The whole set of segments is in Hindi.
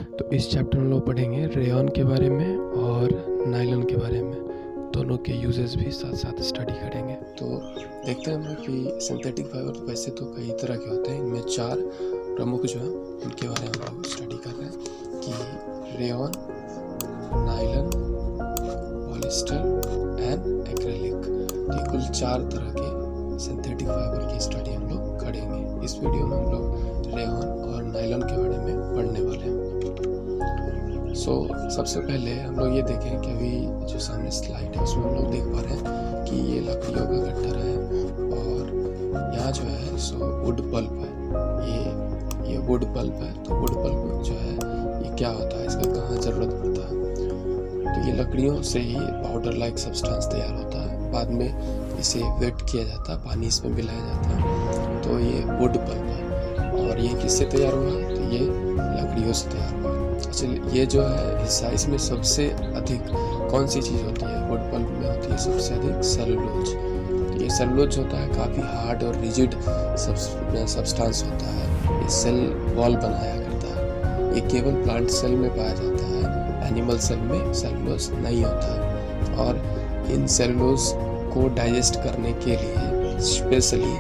तो इस चैप्टर में लोग पढ़ेंगे रेयॉन के बारे में और नायलॉन के बारे में, दोनों के यूजेस भी साथ साथ स्टडी करेंगे। तो देखते हैं हम लोग कि सिंथेटिक फाइबर वैसे तो कई तरह के होते हैं, इनमें 4 प्रमुख जो हैं उनके बारे में हम लोग स्टडी कर रहे हैं कि rayon, nylon, polyester and acrylic. ये कुल 4 तरह के सिंथेटिक फाइबर की स्टडी हम लोग करेंगे। इस वीडियो में हम लोग रेयॉन और नायलॉन के बारे में पढ़ने वाले हैं। सबसे पहले हम लोग ये देखें कि अभी जो सामने स्लाइड है उसमें हम लोग देख पा रहे हैं कि ये लकड़ियों का गट्ठर है और यहाँ जो है वुड पल्प है। ये वुड पल्प है। तो वुड पल्प जो है ये क्या होता है, इसका कहाँ ज़रूरत पड़ता है। तो ये लकड़ियों से ही पाउडर लाइक सब्सटेंस तैयार होता है, बाद में इसे वेट किया जाता है, पानी इसमें मिलाया जाता है, तो ये वुड पल्प है। और ये किससे तैयार हुआ, तो ये लकड़ियों से तैयार हुआ। चलिए, ये जो है हिस्सा, इसमें सबसे अधिक कौन सी चीज़ होती है, वुड पल्प में होती है सबसे अधिक सेलुलोज। ये सेलुलोज होता है काफ़ी हार्ड और रिजिड सब्सटेंस होता है। ये सेल वॉल बनाया करता है। ये केवल प्लांट सेल में पाया जाता है, एनिमल सेल में सेलुलोज नहीं होता है। और इन सेलुलोज को डाइजेस्ट करने के लिए स्पेशली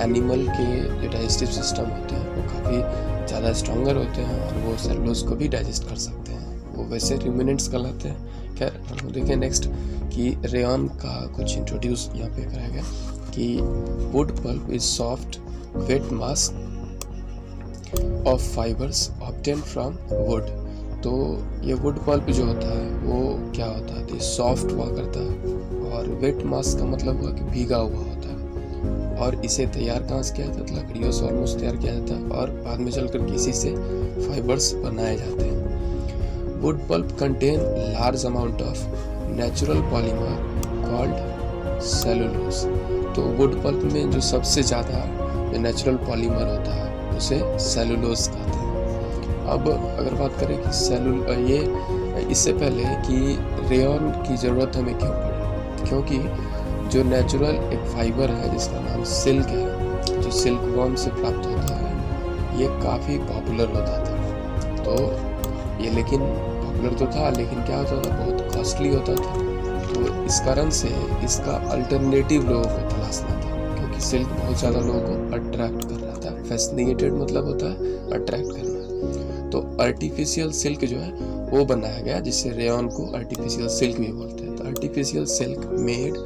एनिमल के जो डाइजेस्टिव सिस्टम होते हैं वो काफ़ी ज़्यादा स्ट्रॉन्गर होते हैं और वो सेलुलोज को भी डाइजेस्ट कर सकते हैं। वो वैसे रूमिनेंट्स कहलाते हैं। खैर, हम देखें नेक्स्ट कि रेयॉन का कुछ इंट्रोड्यूस यहाँ पे कराया गया कि wood pulp is soft weight mass of fibres obtain from would. तो ये वुड पल्प जो होता है वो क्या होता है, तो सॉफ्ट हुआ करता है और वेट मास का मतलब हुआ कि भीगा हुआ होता है। और इसे तैयार कहाँ से किया जाता है, लकड़ियों से ऑलमोस्ट तैयार किया जाता है और बाद में चलकर किसी से फाइबर्स बनाए जाते हैं। Wood pulp contain large amount of natural polymer called cellulose. तो वुड पल्प में जो सबसे ज़्यादा जो नेचुरल पॉलीमर होता है उसे सेलुलोज कहते हैं। अब अगर बात करें कि ये इससे पहले कि रेयॉन की ज़रूरत हमें क्यों पड़ी, क्योंकि जो नेचुरल एक फाइबर है जिसका नाम सिल्क है, जो सिल्क वर्म से प्राप्त होता है, ये काफ़ी पॉपुलर होता था। तो ये लेकिन पॉपुलर तो था, लेकिन क्या होता था, बहुत कॉस्टली होता था। तो इस कारण से इसका अल्टरनेटिव लोगों को तलाशना था, क्योंकि सिल्क बहुत ज़्यादा लोगों को अट्रैक्ट कर रहा था। फैसिनेटेड मतलब होता है अट्रैक्ट करना। तो आर्टिफिशियल सिल्क जो है वो बनाया गया, जिससे रेयॉन को आर्टिफिशियल सिल्क भी बोलते हैं। तो artificial silk made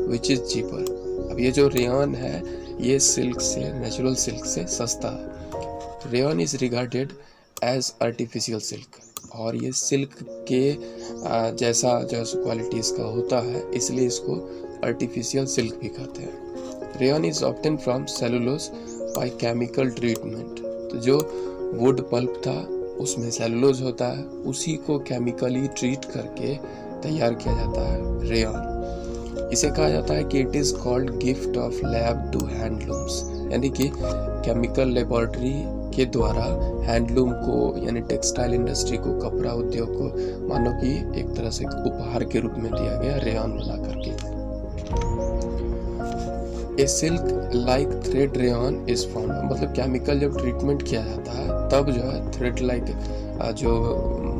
which is cheaper. अब ये जो रेयॉन है ये सिल्क से, नेचुरल सिल्क से सस्ता है। Rayon is regarded as artificial silk, और ये सिल्क के जैसा क्वालिटी इसका होता है, इसलिए इसको आर्टिफिशियल सिल्क भी कहते हैं। Rayon is obtain from cellulose by chemical treatment. तो जो वुड पल्प था उसमें सेलुलोज होता है, उसी को केमिकली ट्रीट करके तैयार किया जाता है रेयॉन। इसे कहा जाता है कि it is called gift of lab to handlooms, यानी कि केमिकल लेबोरेटरी के द्वारा हैंडलूम को, यानी टेक्सटाइल इंडस्ट्री को, कपड़ा उद्योग को मानो कि एक तरह से उपहार के रूप में दिया गया रेयॉन बना करके। A silk like thread rayon is found. मतलब केमिकल जब ट्रीटमेंट किया जाता है तब जो है थ्रेड लाइक जो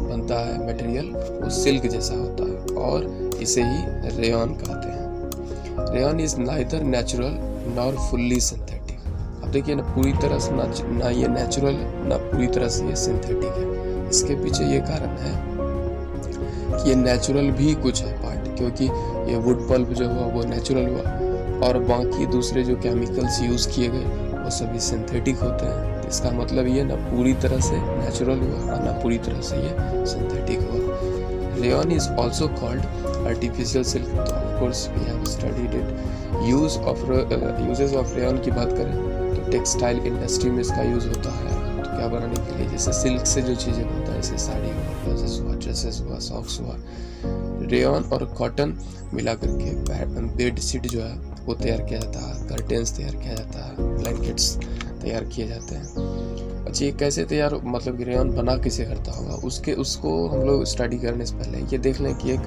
बनता है मटेरियल वो सिल्क जैसा होता है, और इसे ही रेयॉन कहते हैं। Rayon is neither natural nor fully synthetic. अब देखिए ना, पूरी तरह से ना ये नेचुरल ना पूरी तरह से ये सिंथेटिक है। इसके पीछे ये कारण है कि ये नेचुरल भी कुछ है पार्ट, क्योंकि ये वुड पल्प जो हुआ वो नेचुरल हुआ और बाकी दूसरे जो केमिकल्स यूज़ किए गए वो सभी सिंथेटिक होते हैं। तो इसका मतलब ये ना पूरी तरह से नेचुरल हुआ और ना पूरी तरह से ये सिंथेटिक हुआ। Rayon is also called artificial silk. तो of course we have studied it. Uses of rayon की बात करें तो टेक्सटाइल इंडस्ट्री में इसका यूज़ होता है। तो क्या बनाने के लिए, जैसे सिल्क से जो चीज़ें बनता है, जैसे साड़ी हुआ, ब्लाउजेस हुआ, ड्रेसेस हुआ, सॉक्स हुआ। रेयॉन और कॉटन मिला करके बेड शीट जो है वो तैयार किया जाता है, कर्टेंस तैयार किया जाता है, ब्लैंकेट्स तैयार किए जाते हैं। अच्छा, ये कैसे तैयार, मतलब कि रेयॉन बना किसे करता होगा, उसको हम लोग स्टडी करने से पहले ये देख लें कि एक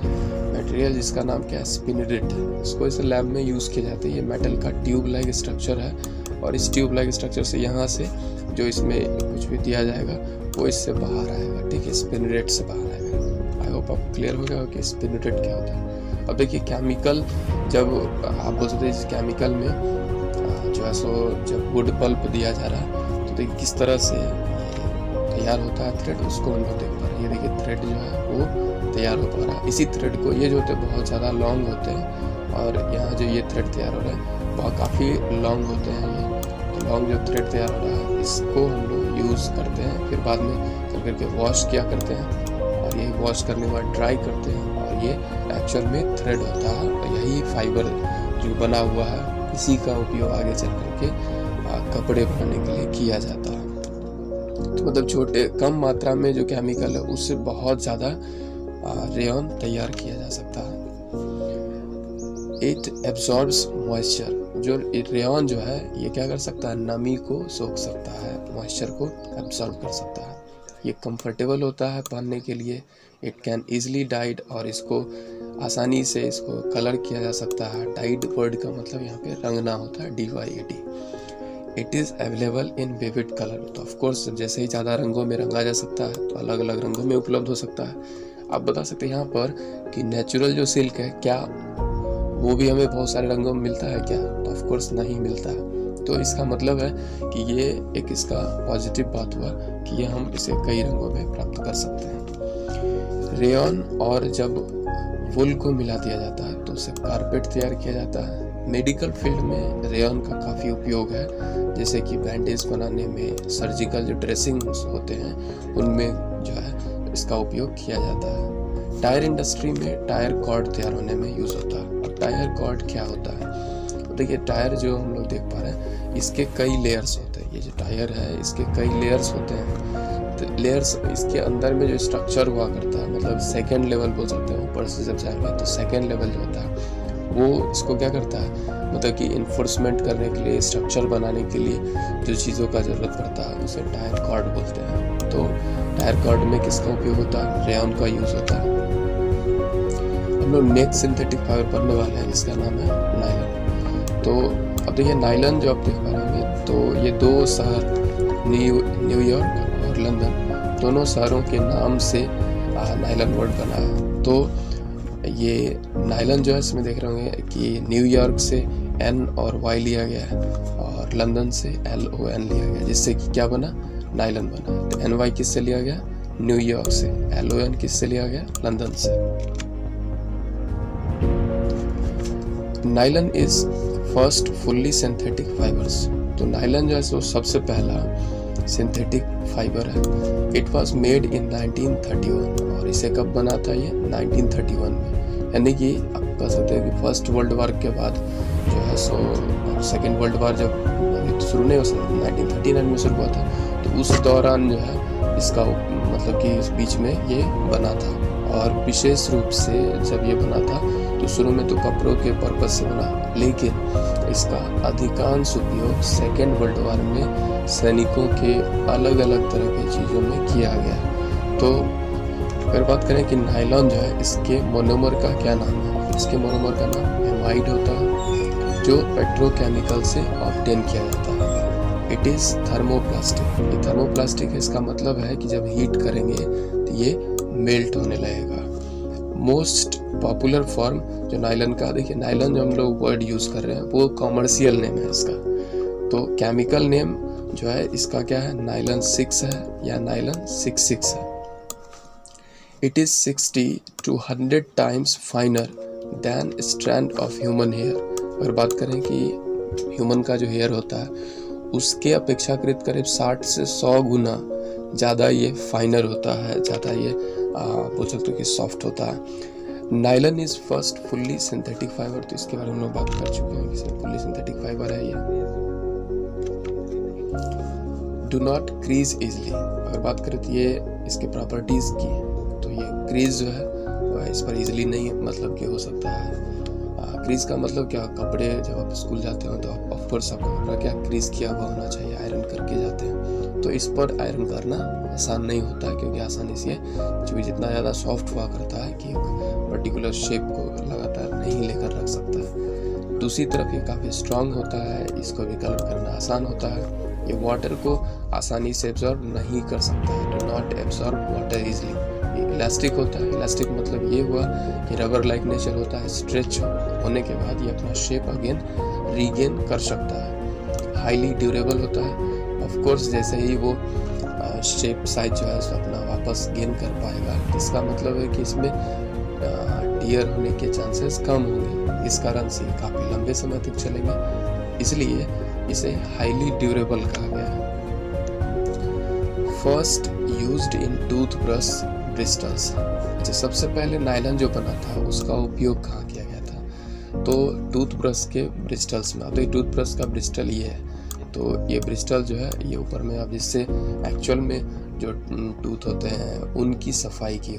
मटेरियल जिसका नाम क्या है, स्पिनरिट, इसको इस लैब में यूज़ किया जाता है। ये मेटल का ट्यूब लाइक स्ट्रक्चर है और इस ट्यूब लाइक स्ट्रक्चर से यहाँ से जो इसमें कुछ भी दिया जाएगा वो इससे बाहर आएगा, ठीक है, स्पिन रेट से बाहर आएगा। आई होप आप क्लियर हो गया कि स्पिन रेट क्या होता है। अब देखिए केमिकल, जब आप बोल सकते हैं केमिकल में जो है सो जब वुड पल्प दिया जा रहा है तो देखिए किस तरह से तैयार होता है थ्रेड, उसको हम लोग देख पा रहे हैं। ये देखिए थ्रेड जो है वो तैयार हो पा रहा है। इसी थ्रेड को, ये जो होते हैं बहुत ज़्यादा लॉन्ग होते हैं और यहाँ जो ये थ्रेड तैयार हो रहा है बहुत काफ़ी लॉन्ग होते हैं। ये तो लॉन्ग जो थ्रेड तैयार हो रहा है इसको हम लोग यूज़ करते हैं, फिर बाद में चल करके वॉश किया करते हैं और ये वॉश करने के बाद ड्राई करते हैं और ये एक्चुअल में थ्रेड होता है। और यही फाइबर जो बना हुआ है इसी का उपयोग आगे चल करके कपड़े बनाने के लिए किया जाता है। तो मतलब छोटे कम मात्रा में जो केमिकल है उससे बहुत ज़्यादा रेयन तैयार किया जा सकता है। इट एब्जॉर्ब्स मॉइस्चर, जो रेयन जो है ये क्या कर सकता है, नमी को सोख सकता है, मॉइस्चर को एब्जॉर्ब कर सकता है। ये कंफर्टेबल होता है पहनने के लिए। इट कैन ईजिली डाइड, और इसको आसानी से इसको कलर किया जा सकता है। डाइड वर्ड का मतलब यहाँ पे रंगना होता है, DYED। It is available in vivid colour, तो ऑफकोर्स जैसे ही ज़्यादा रंगों में रंगा जा सकता है तो अलग अलग रंगों में उपलब्ध हो सकता है। आप बता सकते हैं यहाँ पर कि नेचुरल जो सिल्क है क्या वो भी हमें बहुत सारे रंगों में मिलता है क्या, तो ऑफकोर्स नहीं मिलता है। तो इसका मतलब है कि ये एक इसका पॉजिटिव बात हुआ कि ये हम इसे कई रंगों में प्राप्त कर सकते हैं। रेयन और जब वुल को मिला दिया जाता है तो उससे कारपेट तैयार किया जाता है। मेडिकल फील्ड में रेयन का काफ़ी उपयोग है, जैसे कि बैंडेज बनाने में, सर्जिकल जो ड्रेसिंग होते हैं उनमें जो है इसका उपयोग किया जाता है। टायर इंडस्ट्री में टायर कॉर्ड तैयार होने में यूज़ होता है। और टायर कॉर्ड क्या होता है, तो देखिए टायर जो हम लोग देख पा रहे हैं इसके कई लेयर्स होते हैं। ये जो टायर है इसके कई लेयर्स होते हैं। तो लेयर्स, इसके अंदर में जो स्ट्रक्चर हुआ करता है, मतलब सेकेंड लेवल बोल सकते हैं, ऊपर से जब जाएंगे तो सेकेंड लेवल जो होता है वो इसको क्या करता है, मतलब कि इन्फोर्समेंट करने के लिए, स्ट्रक्चर बनाने के लिए जो चीज़ों का ज़रूरत पड़ता है उसे टायर कॉर्ड बोलते हैं। तो टायर कॉर्ड में किसका उपयोग होता है, रेयन का यूज़ होता है। हम लोग नेक्स्ट सिंथेटिक फाइबर पढ़ने वाले हैं जिसका नाम है नायलन। तो अब देखिए नायलन जो आप देख पा रहे होंगे, तो ये दो शहर न्यूयॉर्क और लंदन, दोनों शहरों के नाम से नायलन वर्ड बना है। तो ये नायलन जो है इसमें देख रहे होंगे कि न्यूयॉर्क से N और Y लिया गया है और लंदन से LON लिया गया, जिससे कि क्या बना, नायलन बना। तो NY किससे लिया गया, न्यूयॉर्क से। LON किससे लिया गया, लंदन से। Nylon is first fully synthetic fibres, तो नायलन जो है सो सबसे पहला सिंथेटिक फाइबर है। इट वॉज मेड इन 1931, और इसे कब बना था, ये 1931 में। यानी कि आप कह सकते हैं कि फर्स्ट वर्ल्ड वार के बाद जो है सो सेकेंड वर्ल्ड वार जब शुरू नहीं हो सकता, 1939 में शुरू हुआ था, तो उस दौरान जो है इसका मतलब कि इस बीच में ये बना था। और विशेष रूप से जब ये बना था तो शुरू में तो कपड़ों के पर्पज से बना, लेकिन इसका अधिकांश उपयोग सेकेंड वर्ल्ड वार में सैनिकों के अलग अलग तरह की चीज़ों में किया गया। तो अगर बात करें कि नायलॉन जो है इसके मोनोमर का क्या नाम है, इसके मोनोमर का नाम एमाइड होता है, जो पेट्रोकेमिकल से ऑब्टेन किया जाता है। It is thermoplastic. ये थर्मोप्लास्टिक है, इसका मतलब है कि जब हीट करेंगे तो ये मेल्ट होने लगेगा। मोस्ट पॉपुलर फॉर्म जो नायलन का, देखिए नायलन जो हम लोग वर्ड यूज़ कर रहे हैं वो कॉमर्शियल नेम है इसका। तो केमिकल नेम जो है इसका क्या है, नायलन 6 है या नायलन 66 है। It is 60 to 100 times finer than strand of human hair. अगर बात करें कि ह्यूमन का जो हेयर होता है उसके अपेक्षाकृत करीब 60 से 100 गुना ज़्यादा ये फाइनर होता है, ज़्यादा ये बोल सकते हो कि सॉफ्ट होता है। Nylon is first fully synthetic fibre, तो इसके बारे में हम लोग बात कर चुके हैं कि फुल्ली सिंथेटिक फाइबर है ये। Do not crease easily. अगर बात करें तो ये इसके प्रॉपर्टीज़ की, तो ये क्रीज जो है इस पर इजीली नहीं मतलब कि हो सकता है। क्रीज का मतलब क्या, कपड़े जब आप स्कूल जाते हो तो ऑफकोर्स आपका कपड़ा क्या क्रीज किया हुआ होना चाहिए, आयरन करके जाते हैं। तो इस पर आयरन करना आसान नहीं होता है, क्योंकि आसानी से जो जितना ज़्यादा सॉफ्ट हुआ करता है कि पर्टिकुलर शेप को लगातार नहीं लेकर रख सकता है। दूसरी तरफ ये काफ़ी स्ट्रांग होता है, इसको भी कलर करना आसान होता है। ये वाटर को आसानी से एब्जॉर्ब नहीं कर सकता है, do not absorb water easily. ये इलास्टिक होता है, इलास्टिक मतलब ये हुआ कि रबर लाइक नेचर होता है, स्ट्रेच होने के बाद ये अपना शेप अगेन रीगेन कर सकता है। हाईली ड्यूरेबल होता है, ऑफ कोर्स जैसे ही वो शेप साइज जो है उसको अपना वापस गेन कर पाएगा, इसका मतलब है कि इसमें टियर होने के चांसेस कम होंगे, इस कारण से काफ़ी लंबे समय तक चलेंगे, इसलिए इसे हाईली ड्यूरेबल कहा गया है। First used in toothbrush bristles. अच्छा, सबसे पहले नायलॉन जो बना था उसका उपयोग कहाँ किया गया था? तो टूथब्रश के ब्रिस्टल्स में। अब तो टूथब्रश का ब्रिस्टल ये है, तो ये ब्रिस्टल जो है ये ऊपर में, अब जिससे एक्चुअल में जो टूथ होते हैं उनकी सफाई की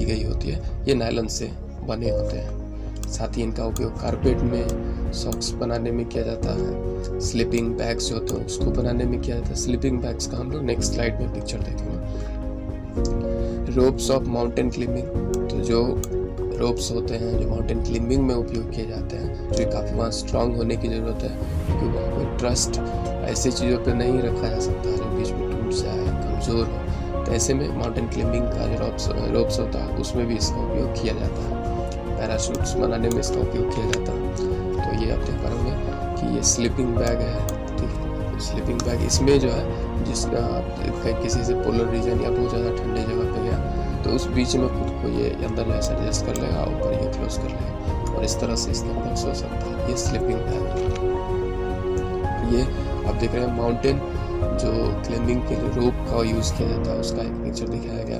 गई होती है, ये नायलॉन से बने होते हैं। साथ ही इनका उपयोग कारपेट में, सॉक्स बनाने में किया जाता है, स्लीपिंग बैग्स जो होते हैं उसको बनाने में किया जाता है। स्लीपिंग बैग्स का हम लोग नेक्स्ट स्लाइड में पिक्चर देखेंगे। रोप्स ऑफ माउंटेन क्लाइंबिंग, तो जो रोप्स होते हैं जो माउंटेन क्लाइंबिंग में उपयोग किए जाते हैं, जो काफ़ी वहाँ स्ट्रांग होने की ज़रूरत है, क्योंकि वहाँ कोई ट्रस्ट ऐसी चीज़ों पे नहीं रखा जा सकता जो बीच में टूट जाए, कमज़ोर हो। तो ऐसे में माउंटेन क्लाइंबिंग का जो रोप्स होता है उसमें भी इसका उपयोग किया जाता है। पैराशूट्स बनाने में इसका उपयोग किया जाता है। तो ये आप देख पा रहे होंगे कि ये स्लीपिंग बैग है, ठीक है। स्लीपिंग बैग इसमें जो है जिसका किसी से पोलर रीजन या बहुत ज़्यादा ठंडे जगह पे गया तो उस बीच में खुद को ये अंदर ऐसा एडजस्ट कर लेगा, ऊपर ये क्लोज कर लेगा और इस तरह से इसके अंदर सो सकता है। ये स्लीपिंग बैग। ये आप देख रहे हैं माउंटेन जो क्लाइंबिंग के लिए रोप का यूज़ किया जाता है उसका एक पिक्चर दिखाया गया।